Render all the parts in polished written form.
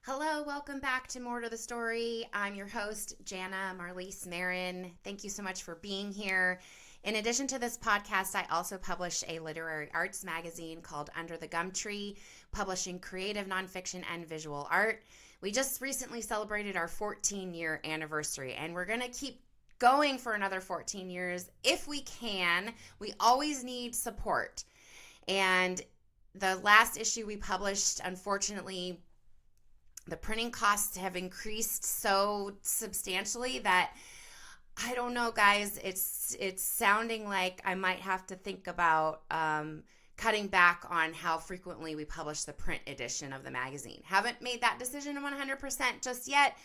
Hello, welcome back to More to the Story. I'm your host, Janna Maron. Thank you so much for being here. In addition to this podcast, I also publish a literary arts magazine called Under the Gum Tree, publishing creative nonfiction and visual art. We just recently celebrated our 14-year anniversary, and we're going to keep going for another 14 years if we can. We always need support. And the last issue we published, unfortunately, the printing costs have increased so substantially that I don't know, guys. It's sounding like I might have to think about cutting back on how frequently we publish the print edition of the magazine. Haven't made that decision 100% just yet,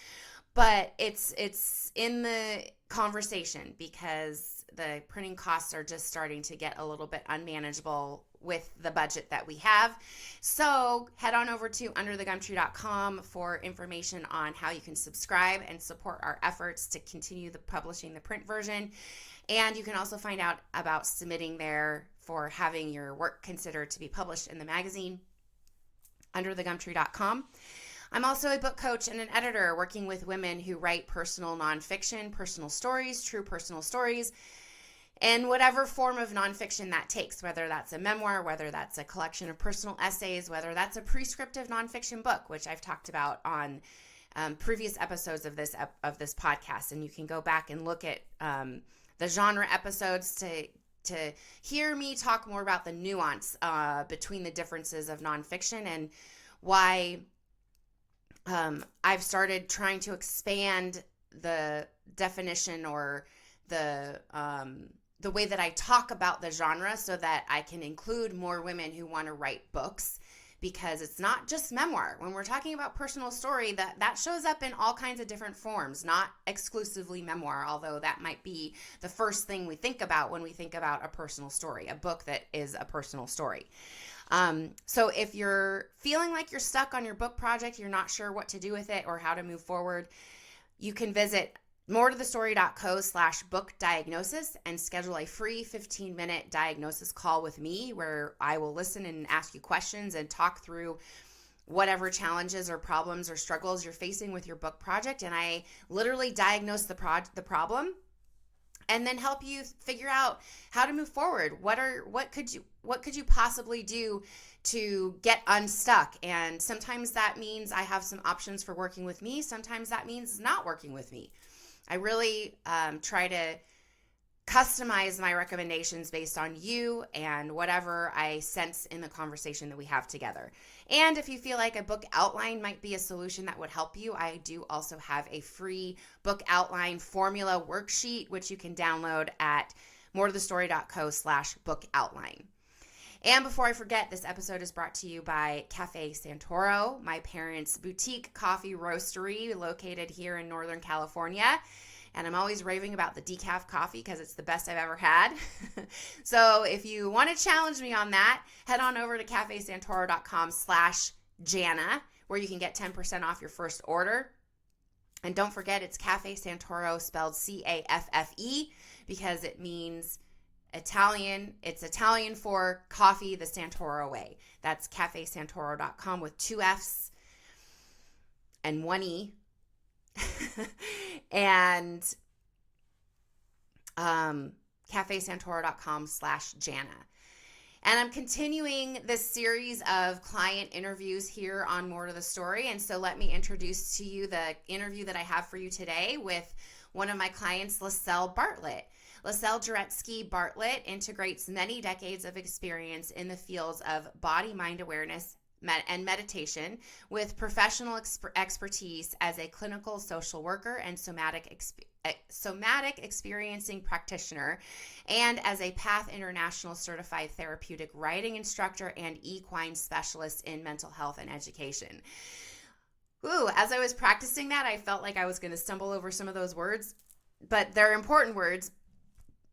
but it's in the conversation because the printing costs are just starting to get a little bit unmanageable with the budget that we have. So head on over to underthegumtree.com for information on how you can subscribe and support our efforts to continue publishing the print version. And you can also find out about submitting there for having your work considered to be published in the magazine, underthegumtree.com. I'm also a book coach and an editor working with women who write personal nonfiction, personal stories, true personal stories, and whatever form of nonfiction that takes, whether that's a memoir, whether that's a collection of personal essays, whether that's a prescriptive nonfiction book, which I've talked about on previous episodes of this podcast. And you can go back and look at the genre episodes to hear me talk more about the nuance between the differences of nonfiction and why I've started trying to expand the definition or the way that I talk about the genre so that I can include more women who want to write books, because it's not just memoir. When we're talking about personal story, that shows up in all kinds of different forms, not exclusively memoir, although that might be the first thing we think about when we think about a personal story, a book that is a personal story. So if you're feeling like you're stuck on your book project, you're not sure what to do with it or how to move forward, you can visit moretothestory.co/book diagnosis and schedule a free 15-minute diagnosis call with me where I will listen and ask you questions and talk through whatever challenges or problems or struggles you're facing with your book project. And I literally diagnose the problem and then help you figure out how to move forward. What could you possibly do to get unstuck? And sometimes that means I have some options for working with me. Sometimes that means not working with me. I really try to customize my recommendations based on you and whatever I sense in the conversation that we have together. And if you feel like a book outline might be a solution that would help you, I do also have a free book outline formula worksheet, which you can download at moretothestory.co/book outline. And before I forget, this episode is brought to you by Cafe Santoro, my parents' boutique coffee roastery located here in Northern California. And I'm always raving about the decaf coffee because it's the best I've ever had. So if you want to challenge me on that, head on over to cafesantoro.com/Janna, where you can get 10% off your first order. And don't forget, it's Cafe Santoro spelled CAFFE because it means Italian. It's Italian for coffee the Santoro way. That's cafesantoro.com with 2 F's and 1 E. And cafesantoro.com/Janna. And I'm continuing this series of client interviews here on More to the Story. And so let me introduce to you the interview that I have for you today with one of my clients, Lasell Bartlett. Lasell Jaretzki Bartlett integrates many decades of experience in the fields of body-mind awareness and meditation with professional expertise as a clinical social worker and somatic experiencing practitioner, and as a PATH International Certified Therapeutic Riding instructor and equine specialist in mental health and education. Ooh, as I was practicing that, I felt like I was going to stumble over some of those words, but they're important words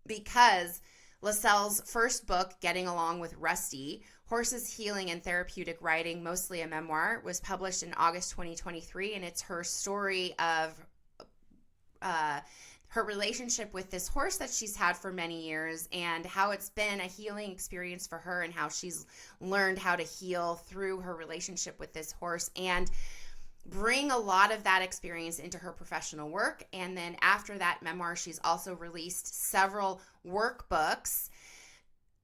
because Lasell's first book, Getting Along with Rusty, Horses, Healing and Therapeutic Riding, mostly a memoir, was published in August 2023, and it's her story of her relationship with this horse that she's had for many years and how it's been a healing experience for her and how she's learned how to heal through her relationship with this horse. And bring a lot of that experience into her professional work. And then after that memoir, she's also released several workbooks.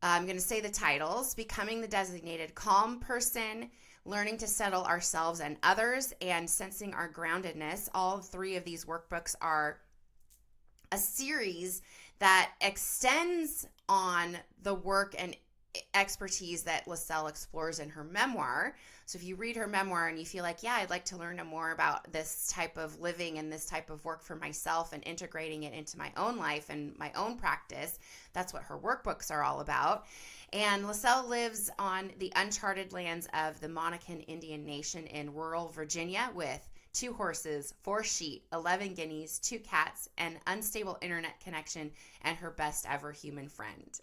I'm going to say the titles: Becoming the Designated Calm Person, Learning to Settle Ourselves and Others, and Sensing Our Groundedness. All three of these workbooks are a series that extends on the work and expertise that Lasell explores in her memoir. So if you read her memoir and you feel like, yeah, I'd like to learn more about this type of living and this type of work for myself and integrating it into my own life and my own practice, that's what her workbooks are all about. And Lasell lives on the uncharted lands of the Monacan Indian Nation in rural Virginia with 2 horses, 4 sheep, 11 guineas, 2 cats, an unstable internet connection, and her best ever human friend.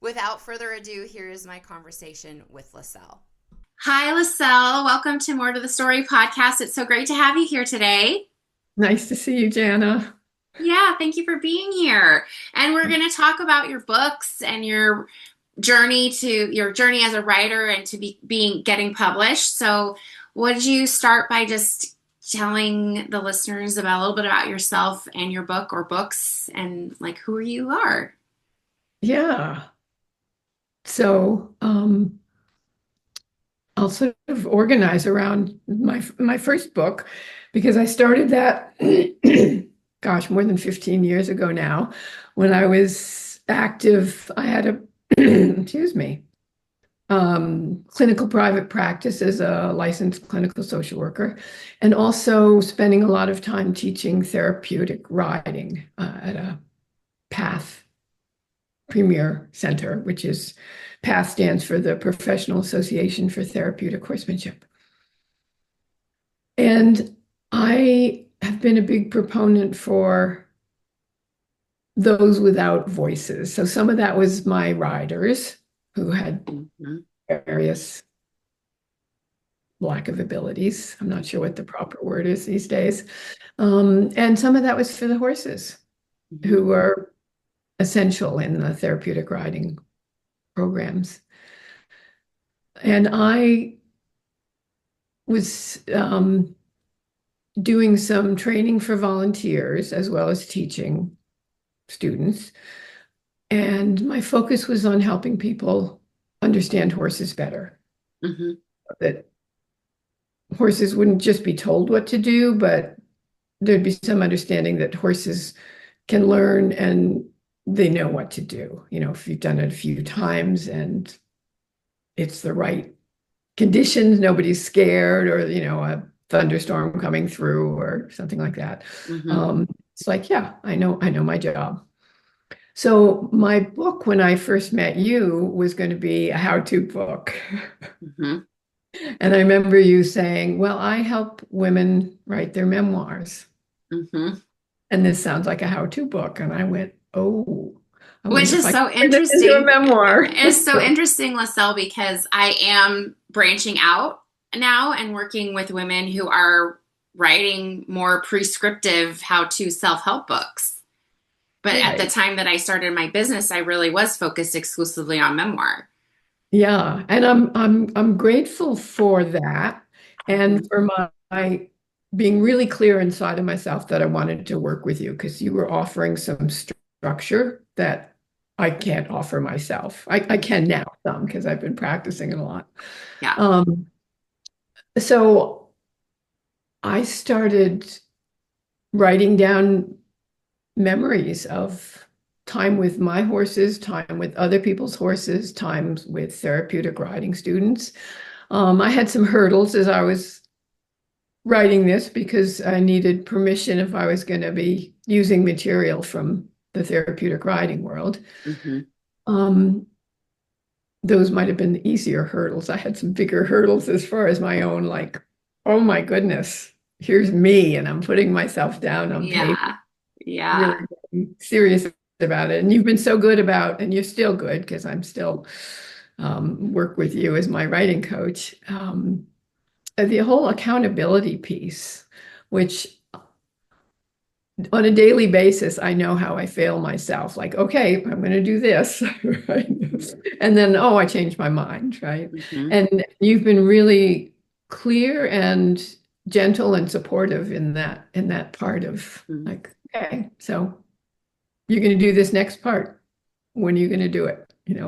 Without further ado, here is my conversation with Lasell. Hi, Lasell. Welcome to More to the Story podcast. It's so great to have you here today. Nice to see you, Janna. Yeah, thank you for being here. And we're going to talk about your books and your journey as a writer and to getting published. So would you start by just telling the listeners about a little bit about yourself and your book or books and like who you are? Yeah. So I'll sort of organize around my first book because I started that, gosh, more than 15 years ago now. When I was active, I had a, excuse me, clinical private practice as a licensed clinical social worker, and also spending a lot of time teaching therapeutic riding at a PATH Premier Center, which is PATH stands for the Professional Association for Therapeutic Horsemanship. And I have been a big proponent for those without voices. So some of that was my riders who had various lack of abilities. I'm not sure what the proper word is these days. And some of that was for the horses who were essential in the therapeutic riding programs. And I was doing some training for volunteers as well as teaching students. And my focus was on helping people understand horses better. That horses wouldn't just be told what to do, but there'd be some understanding that horses can learn and they know what to do. You know, if you've done it a few times and it's the right conditions, nobody's scared, or, you know, a thunderstorm coming through or something like that. It's like, yeah, I know my job. So my book, when I first met you, was going to be a how-to book. And I remember you saying, well, I help women write their memoirs. And this sounds like a how-to book. And I went, oh. Which is so interesting. A memoir. It's so interesting, Lasell, because I am branching out now and working with women who are writing more prescriptive how-to self-help books. But at the time that I started my business, I really was focused exclusively on memoir. Yeah, and I'm grateful for that, and for my being really clear inside of myself that I wanted to work with you because you were offering some structure that I can't offer myself. I can now some because I've been practicing it a lot. Yeah. So I started writing down memories of time with my horses, time with other people's horses, times with therapeutic riding students. I had some hurdles as I was writing this because I needed permission if I was going to be using material from the therapeutic riding world. Those might have been the easier hurdles. I had some bigger hurdles as far as my own, like, oh my goodness, here's me, and I'm putting myself down on paper. Yeah. Really serious about it. And you've been so good about, and you're still good because I'm still work with you as my writing coach. The whole accountability piece, which on a daily basis, I know how I fail myself. Like, okay, I'm going to do this, right? And then, oh, I changed my mind, right? And you've been really clear and gentle and supportive in that part of like, okay, so you're going to do this next part. When are you going to do it? Yeah.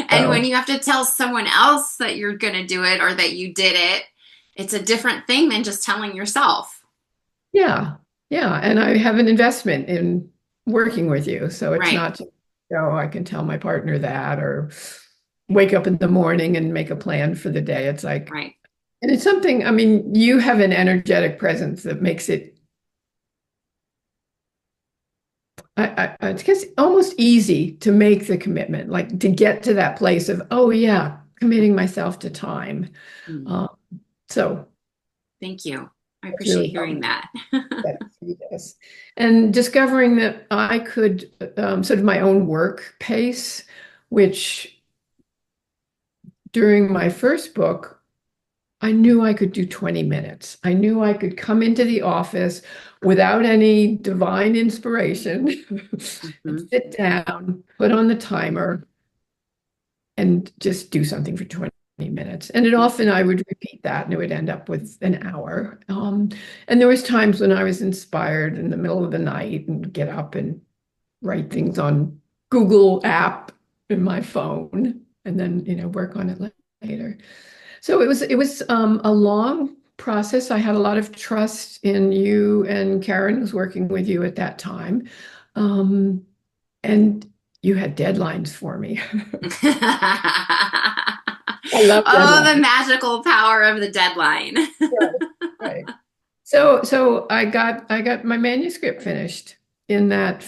And when So you have to tell someone else that you're going to do it or that you did it, it's a different thing than just telling yourself. yeah, yeah. And I have an investment in working with you. So it's Right, not just, I can tell my partner that or wake up in the morning and make a plan for the day. It's like, right. and it's something, I mean, you have an energetic presence that makes it, I guess, almost easy to make the commitment, like to get to that place of, oh, yeah, committing myself to time. Mm. Uh, so Thank you. I that's appreciate really hearing helped. that. Yes. And discovering that I could sort of my own work pace, which during my first book, I knew I could do 20 minutes. I knew I could come into the office without any divine inspiration and Mhm. sit down, put on the timer, and just do something for 20 minutes. And it often I would repeat that and it would end up with an hour. And there was times when I was inspired in the middle of the night and get up and write things on Google app in my phone and then, work on it later. So it was a long process. I had a lot of trust in you, and Karen was working with you at that time. Um, and you had deadlines for me. I love Oh, the deadlines. magical power of the deadline. Right, right. So I got my manuscript finished in that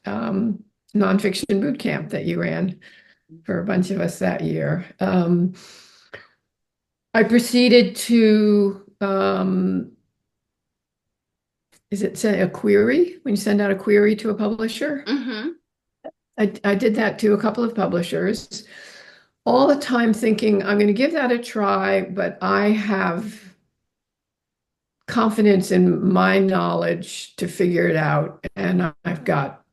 nonfiction boot camp that you ran for a bunch of us that year. I proceeded to is it say a query when you send out a query to a publisher? Hmm. I did that to a couple of publishers, all the time thinking I'm going to give that a try, but I have confidence in my knowledge to figure it out, and I've got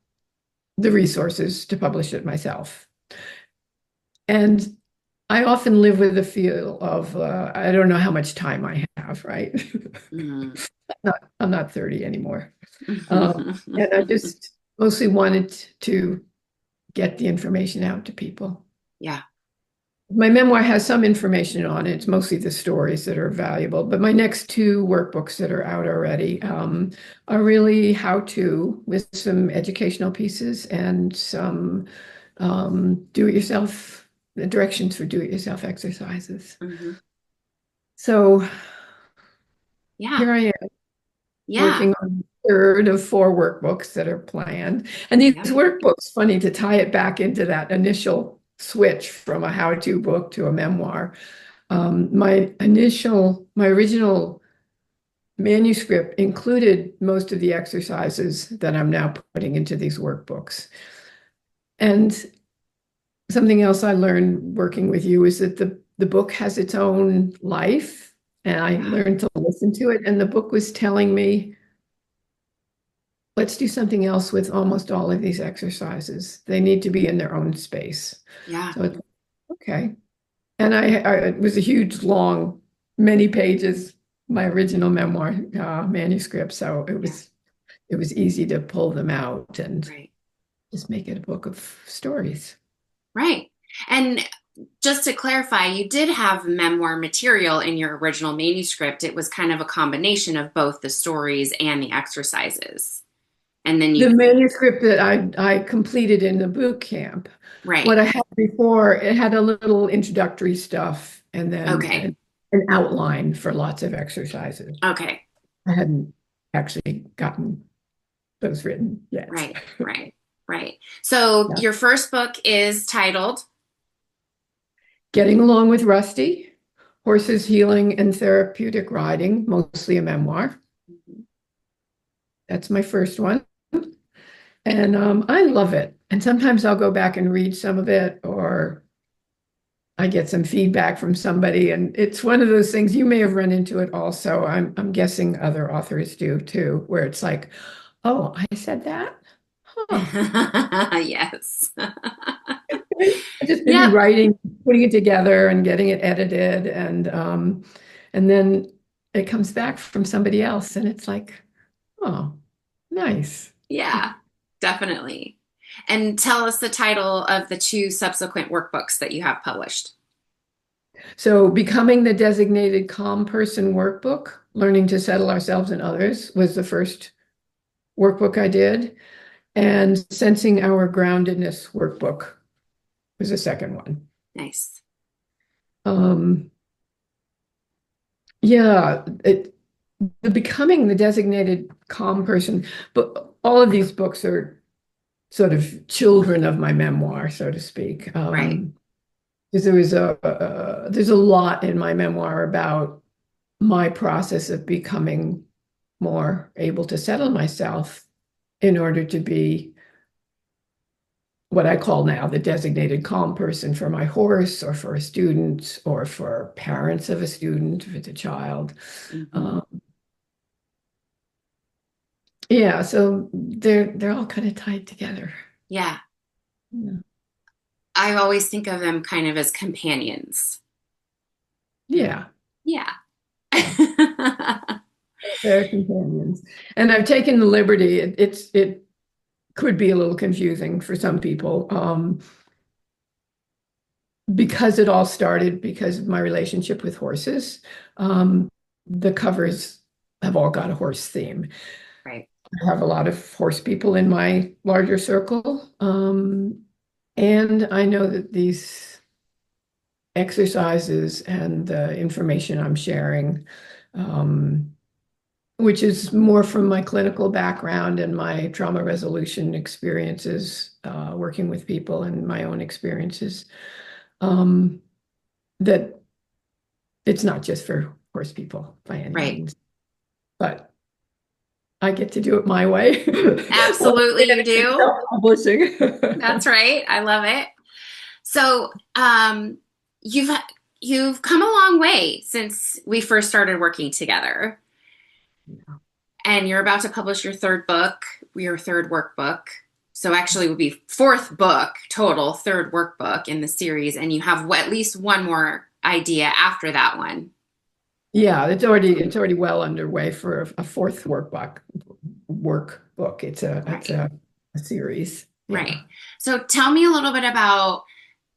the resources to publish it myself. And I often live with the feel of I don't know how much time I have, right? Mm. I'm not 30 anymore. And I just mostly wanted to get the information out to people. Yeah. My memoir has some information on it. It's mostly the stories that are valuable. But my next two workbooks that are out already are really how-to with some educational pieces and some do-it-yourself directions for do-it-yourself exercises. Hmm. So Yeah. here I am Yeah. working on the third of four workbooks that are planned. And these Yep. workbooks, funny to tie it back into that initial switch from a how-to book to a memoir. My original manuscript included most of the exercises that I'm now putting into these workbooks. And something else I learned working with you is that the book has its own life, and I Yeah. learned to listen to it. And the book was telling me, let's do something else with almost all of these exercises. They need to be in their own space. Yeah. So it's okay. And it was a huge, long, many pages, my original memoir manuscript. So it Yeah. was it was easy to pull them out and Right. just make it a book of stories. Right. And just to clarify, you did have memoir material in your original manuscript. It was kind of a combination of both the stories and the exercises. And then The you, manuscript that I completed in the boot camp, right. what I had before, it had a little introductory stuff and then Okay. an outline for lots of exercises. Okay. I hadn't actually gotten those written yet. Right. Right. Right. So Yeah. your first book is titled, Getting Along with Rusty, Horses, Healing and Therapeutic Riding, mostly a memoir. That's my first one. And I love it. And sometimes I'll go back and read some of it, or I get some feedback from somebody. And it's one of those things, you may have run into it also. I'm guessing other authors do too, where it's like, oh, I said that? Huh. yes. I've just been Yep. writing, putting it together and getting it edited, and then it comes back from somebody else, and it's like, oh, nice. Yeah, definitely. And tell us the title of the two subsequent workbooks that you have published. So, Becoming the Designated Calm Person workbook, Learning to Settle Ourselves and Others, was the first workbook I did. And Sensing Our Groundedness workbook was the second one. Nice. Um, yeah, the Becoming the Designated Calm Person, but all of these books are sort of children of my memoir, so to speak. Right. Because there's a lot in my memoir about my process of becoming more able to settle myself in order to be what I call now the designated calm person for my horse or for a student or for parents of a student if it's a child. Mm-hmm. Yeah, so they're all kind of tied together. Yeah. Yeah. I always think of them kind of as companions. Yeah, Yeah. yeah, they're companions. And I've taken the liberty, it could be a little confusing for some people, because it all started because of my relationship with horses. The covers have all got a horse theme. Right. I have a lot of horse people in my larger circle. And I know that these exercises and the information I'm sharing, which is more from my clinical background and my trauma resolution experiences, working with people and my own experiences, that it's not just for horse people by any Right. means, but I get to do it my way. Absolutely, you do. Self-publishing. That's right. I love it. So, you've you've come a long way since we first started working together, and you're about to publish your third book, your third workbook. So actually, it would be fourth book total, third workbook in the series, and you have at least one more idea after that one. Yeah, it's already well underway for a fourth workbook. It's Right. a series. Right. Yeah. So tell me a little bit about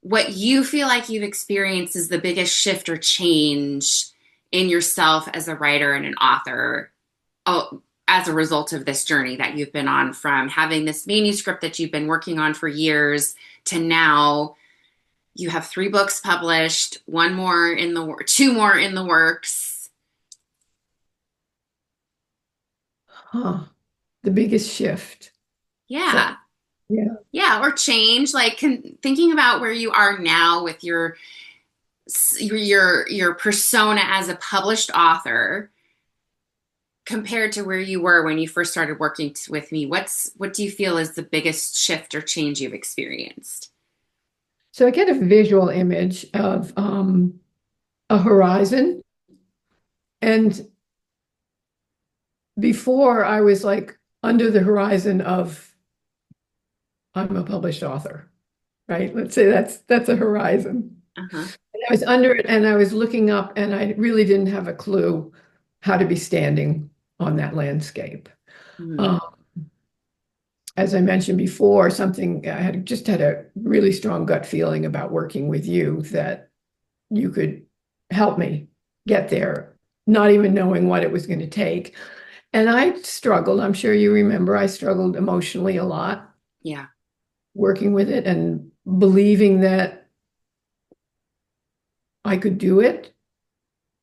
what you feel like you've experienced as the biggest shift or change in yourself as a writer and an author, oh, as a result of this journey that you've been on, from having this manuscript that you've been working on for years to now you have three books published, one more in the two more in the works. Huh. The biggest shift. So, Yeah. yeah. Yeah, or change, like thinking about where you are now with your persona as a published author compared to where you were when you first started working with me. What do you feel is the biggest shift or change you've experienced? So I get a visual image of a horizon. And before I was like under the horizon of I'm a published author, right? Let's say that's a horizon. Uh-huh. And I was under it and I was looking up and I really didn't have a clue how to be standing on that landscape. Mm-hmm. Um, as I mentioned before, something I had just had a really strong gut feeling about working with you that you could help me get there, not even knowing what it was going to take. And I struggled. I'm sure you remember, I struggled emotionally a lot Yeah. working with it and believing that I could do it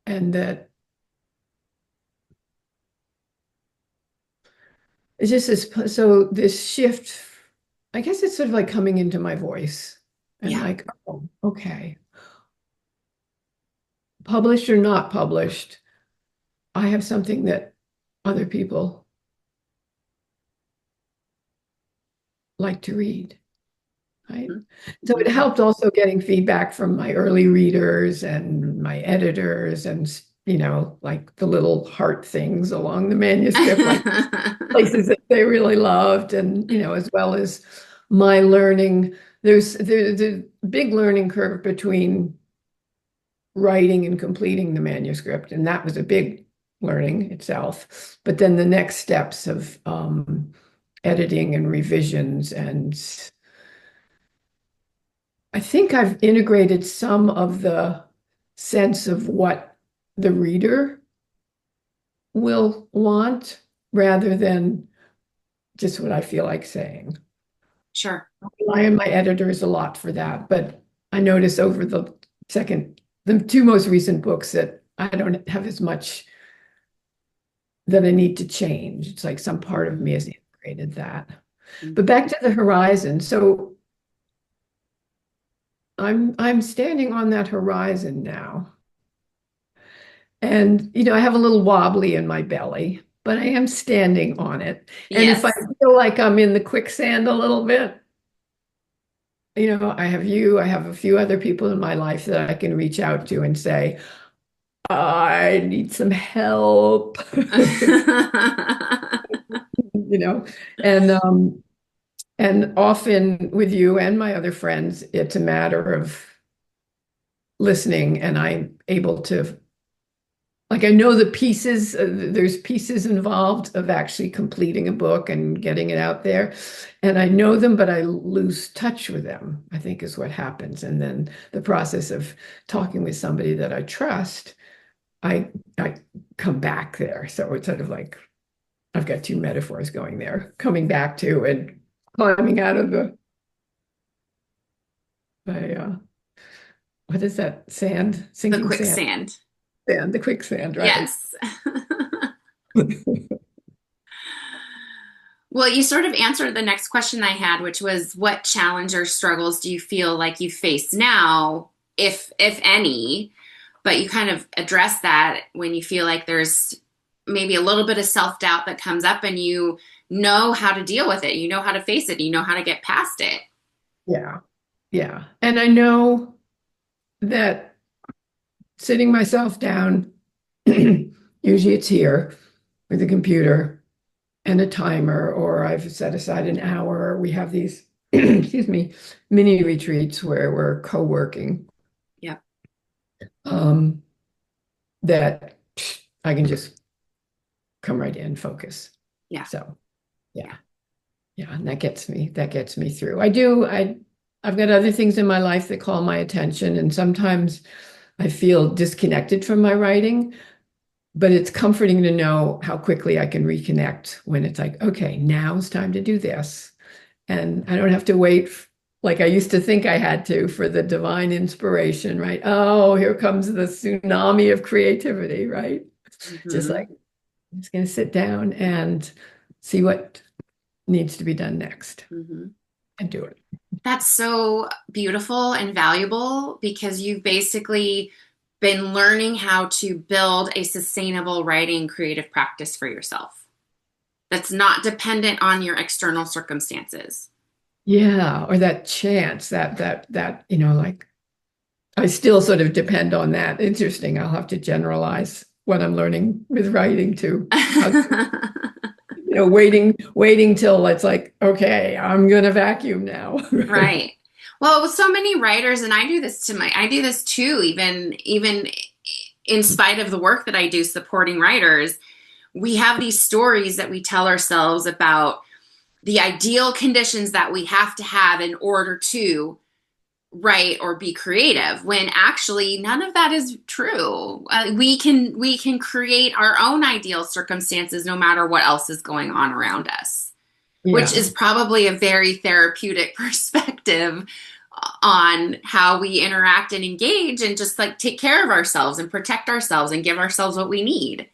and that it's just this shift, I guess it's sort of like coming into my voice and Yeah. like, oh, okay, published or not published, I have something that other people like to read, right? So it Mm-hmm. helped also getting feedback from my early readers and my editors and, like the little heart things along the manuscript, like places that they really loved and, as well as my learning, there's a big learning curve between writing and completing the manuscript, and that was a big learning itself. But then the next steps of editing and revisions, and I think I've integrated some of the sense of what the reader will want rather than just what I feel like saying. Sure. I rely on my editors a lot for that, but I notice over the two most recent books that I don't have as much that I need to change. It's like some part of me has integrated that. But back to the horizon. So I'm standing on that horizon now. And I have a little wobbly in my belly, but I am standing on it. And if I feel like I'm in the quicksand a little bit, I have you, I have a few other people in my life that I can reach out to and say, I need some help. And often with you and my other friends, it's a matter of listening, and I'm able to, like, I know the pieces, there's pieces involved of actually completing a book and getting it out there. And I know them, but I lose touch with them, I think is what happens. And then the process of talking with somebody that I trust, I come back there. So it's sort of like, I've got two metaphors going there, coming back to and climbing out of what is that? Sand? Sinking the quicksand. Sand, the quicksand, right? Yes. Well, you sort of answered the next question I had, which was, what challenge or struggles do you feel like you face now, if any? But you kind of address that when you feel like there's maybe a little bit of self-doubt that comes up, and you know how to deal with it. You know how to face it. You know how to get past it. Yeah. Yeah. And I know that sitting myself down, usually it's here with a computer and a timer, or I've set aside an hour. We have these, excuse me, mini retreats where we're co-working. Yeah. That I can just come right in, focus. Yeah. So, yeah. Yeah. And that gets me through. I've got other things in my life that call my attention, and sometimes I feel disconnected from my writing, but it's comforting to know how quickly I can reconnect when it's like, okay, now it's time to do this. And I don't have to wait like I used to think I had to for the divine inspiration, right? Oh, here comes the tsunami of creativity, right? Mm-hmm. Just like, I'm just going to sit down and see what needs to be done next, mm-hmm. and do it. That's so beautiful and valuable, because you've basically been learning how to build a sustainable writing creative practice for yourself that's not dependent on your external circumstances. Yeah, or that chance that like, I still sort of depend on that. Interesting. I'll have to generalize what I'm learning with writing too. Waiting till it's like, okay, I'm gonna vacuum now. Right. Well, with so many writers, and I do this too, even in spite of the work that I do supporting writers, we have these stories that we tell ourselves about the ideal conditions that we have to have in order to write or be creative, when actually none of that is true. We can create our own ideal circumstances no matter what else is going on around us. Yeah. Which is probably a very therapeutic perspective on how we interact and engage, and just like take care of ourselves and protect ourselves and give ourselves what we need.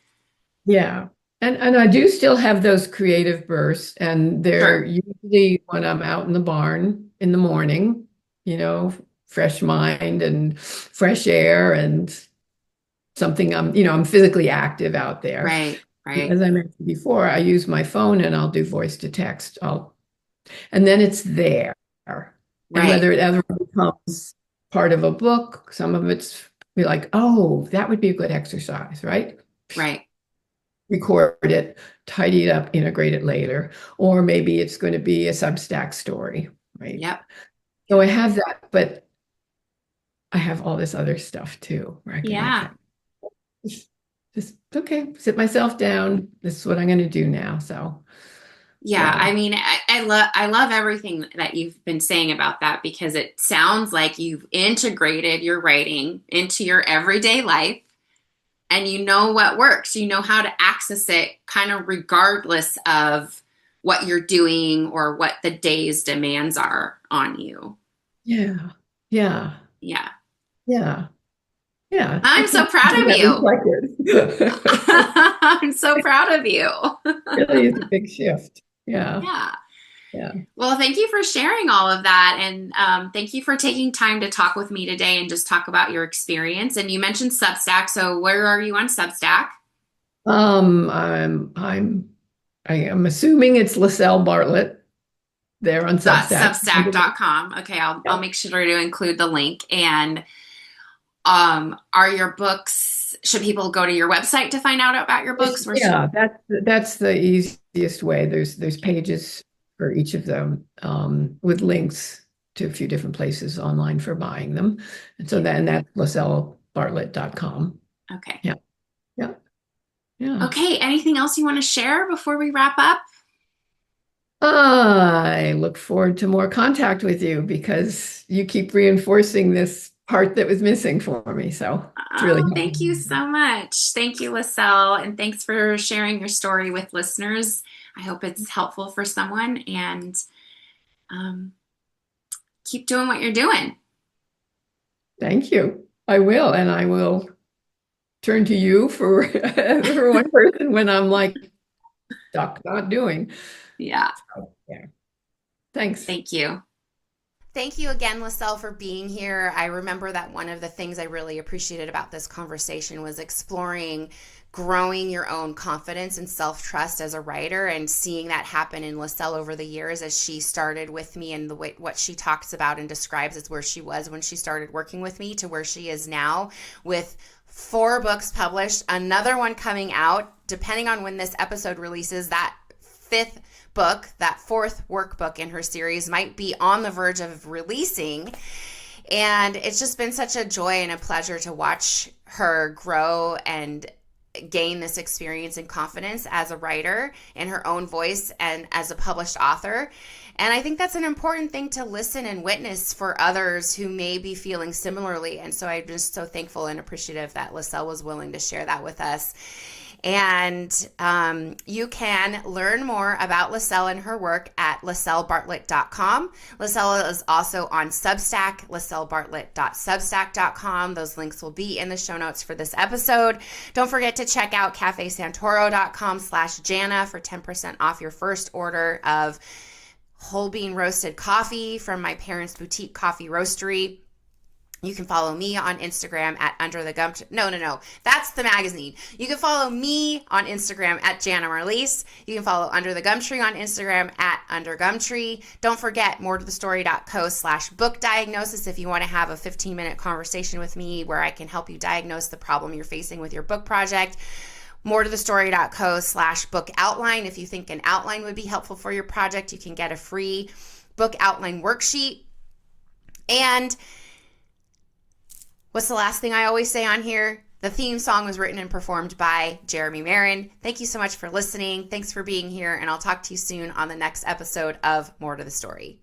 Yeah. And I do still have those creative bursts, and they're usually when I'm out in the barn in the morning, fresh mind and fresh air and something, I'm physically active out there. Right. As I mentioned before, I use my phone and I'll do voice to text. And then it's there. Right. And whether it ever becomes part of a book, some of it's be like, oh, that would be a good exercise, right? Right. Record it, tidy it up, integrate it later. Or maybe it's going to be a Substack story. right? Yep. So I have that, but I have all this other stuff too, where I can Yeah. just okay, sit myself down. This is what I'm going to do now. So Yeah, yeah, I mean, I love everything that you've been saying about that because it sounds like you've integrated your writing into your everyday life and you know what works. You know how to access it kind of regardless of what you're doing or what the day's demands are on you. yeah, yeah, Yeah. yeah, yeah. I I'm so can proud do of that you. reflected. I'm so proud of you. Really is a big shift. Yeah, Yeah. yeah. Well, thank you for sharing all of that. And thank you for taking time to talk with me today and just talk about your experience. And you mentioned Substack. So, where are you on Substack? Um, I'm I'm I am assuming it's Lasell Bartlett there on Substack. Substack.com. Okay, I'll Yep. make sure to include the link. And are your books, should people go to your website to find out about your books? Where should, Yeah, that's the easiest way. There's pages for each of them with links to a few different places online for buying them. And so then that's lasellbartlett.com. okay. Yeah, yeah, yeah. Okay, anything else you want to share before we wrap up? I look forward to more contact with you because you keep reinforcing this part that was missing for me. So it's really Oh, thank you helpful. so much. Thank you, Lasell, and thanks for sharing your story with listeners. I hope it's helpful for someone and um, keep doing what you're doing. Thank you. I will, and I will turn to you for for one person when I'm like stuck not doing. Yeah, So, yeah. Thanks. thank you. Thank you again, Lasell, for being here. I remember that one of the things I really appreciated about this conversation was exploring growing your own confidence and self-trust as a writer and seeing that happen in Lasell over the years as she started with me and the way what she talks about and describes as where she was when she started working with me to where she is now with 4 books published, another one coming out, depending on when this episode releases, that 5th book, that 4th workbook in her series, might be on the verge of releasing. And it's just been such a joy and a pleasure to watch her grow and gain this experience and confidence as a writer in her own voice and as a published author. And I think that's an important thing to listen and witness for others who may be feeling similarly. And so I'm just so thankful and appreciative that Lasell was willing to share that with us. And you can learn more about Lasell and her work at lasellbartlett.com. Lasell is also on Substack, lasellbartlett.substack.com. Those links will be in the show notes for this episode. Don't forget to check out cafesantoro.com/Janna for 10% off your first order of whole bean roasted coffee from my parents' boutique coffee roastery. You can follow me on Instagram at Under the Gumtree. No. That's the magazine. You can follow me on Instagram at Janna Marlise. You can follow Under the Gumtree on Instagram at Under Gumtree. Don't forget moretothestory.co/book diagnosis if you want to have a 15-minute conversation with me where I can help you diagnose the problem you're facing with your book project. moretothestory.co/book outline. If you think an outline would be helpful for your project, you can get a free book outline worksheet. And what's the last thing I always say on here? The theme song was written and performed by Jeremy Maron. Thank you so much for listening. Thanks for being here, and I'll talk to you soon on the next episode of More to the Story.